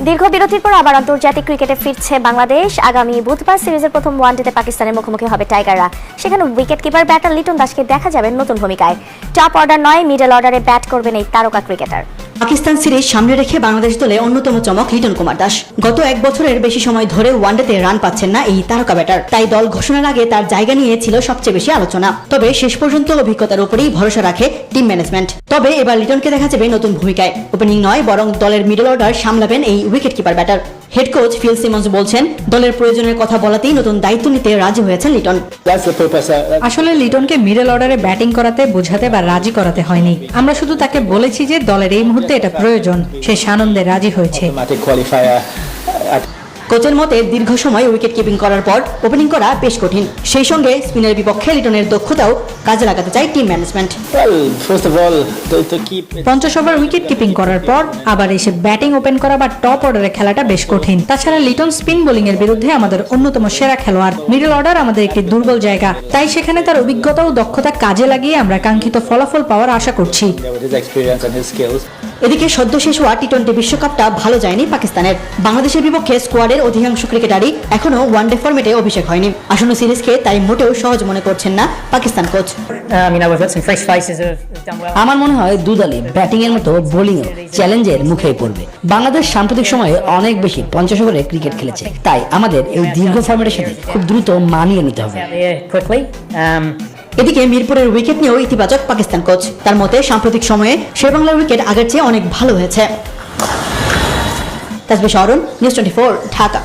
দীর্ঘ বিরতির পর আবার আন্তর্জাতিক ক্রিকেটে ফিরছে বাংলাদেশ। আগামী বুধবার সিরিজের প্রথম ওয়ানডেতে পাকিস্তানের মুখোমুখি হবে টাইগাররা। সেখানে উইকেট কিপার ব্যাটার লিটন দাসকে দেখা যাবে নতুন ভূমিকায়। টপ অর্ডার নয়, মিডল অর্ডারে ব্যাট করবেন এই তারকা ক্রিকেটার। পাকিস্তান সিরিজ সামনে রেখে বাংলাদেশ দলে অন্যতম চমক লিটন কুমার দাস। গত এক বছরের বেশি সময় ধরে ওয়ানডেতে রান পাচ্ছেন না এই তারকা ব্যাটার, তাই দল ঘোষণার আগে তার জায়গা নিয়ে ছিল সবচেয়ে বেশি আলোচনা। তবে শেষ পর্যন্ত অভিজ্ঞতার উপরেই ভরসা রাখে টিম ম্যানেজমেন্ট। তবে এবার লিটনকে দেখা যাবে নতুন ভূমিকায়। ওপেনিং নয়, বরং দলের মিডল অর্ডার সামলাবেন এই wicket keeper batter. Head coach Phil Simmons বলছেন, দলের প্রয়োজনের কথা বলাতেই নতুন দায়িত্ব নিতে রাজি হয়েছেন লিটন। আসলে লিটনকে মিডল অর্ডারে ব্যাটিং করাতে, বোঝাতে বা রাজি করাতে হয়নি। আমরা শুধু তাকে বলেছি যে দলের এই মুহূর্তে এটা প্রয়োজন। সে সানন্দে রাজি হয়েছে। কোচের মতে দীর্ঘ সময় উইকেট কিপিং করার পর ওপেনিং করা বেশ কঠিন। সেই সঙ্গে স্পিনের বিপক্ষে লিটনের দক্ষতাও কাজে লাগাতে চায় team management. 50 over wicket keeping করার পর আবার এসে ব্যাটিং ওপেন করা বা টপ অর্ডারে খেলাটা বেশ কঠিন। তাছাড়া লিটন স্পিন বোলিং এর বিরুদ্ধে আমাদের অন্যতম সেরা খেলোয়াড়। মিডল অর্ডার আমাদের একটি দুর্বল জায়গা, তাই সেখানে তার অভিজ্ঞতা ও দক্ষতা কাজে লাগিয়ে আমরা কাঙ্ক্ষিত ফলাফল পাওয়ার আশা করছি। এদিকে সদ্য শেষ হওয়া টি-20 বিশ্বকাপটা ভালো যায়নি পাকিস্তানের। বাংলাদেশের বিপক্ষে স্কোয়াডের অধিকাংশ ক্রিকেটারই এখনো ওয়ানডে ফরম্যাটে অভিষেক হয়নি। আসন্ন সিরিজকে তাই মোটেও সহজ মনে করছেন না পাকিস্তান কোচ। আমার মনে হয় দুদলই ব্যাটিং এর মতো বোলিং চ্যালেঞ্জের মুখে পড়বে। বাংলাদেশ সাম্প্রতিক সময়ে অনেক বেশি 50 ওভারে ক্রিকেট খেলেছে, তাই আমাদের এই দীর্ঘ ফরম্যাটের সাথে খুব দ্রুত মানিয়ে নিতে হবে। এদিকে মিরপুরের উইকেট নিয়েও ইতিবাচক পাকিস্তান কোচ। তার মতে সাম্প্রতিক সময়ে শেরেবাংলার উইকেট আগের চেয়ে অনেক ভালো হয়েছে। তাসবিহ শহরুন, নিউজ 24, ঢাকা।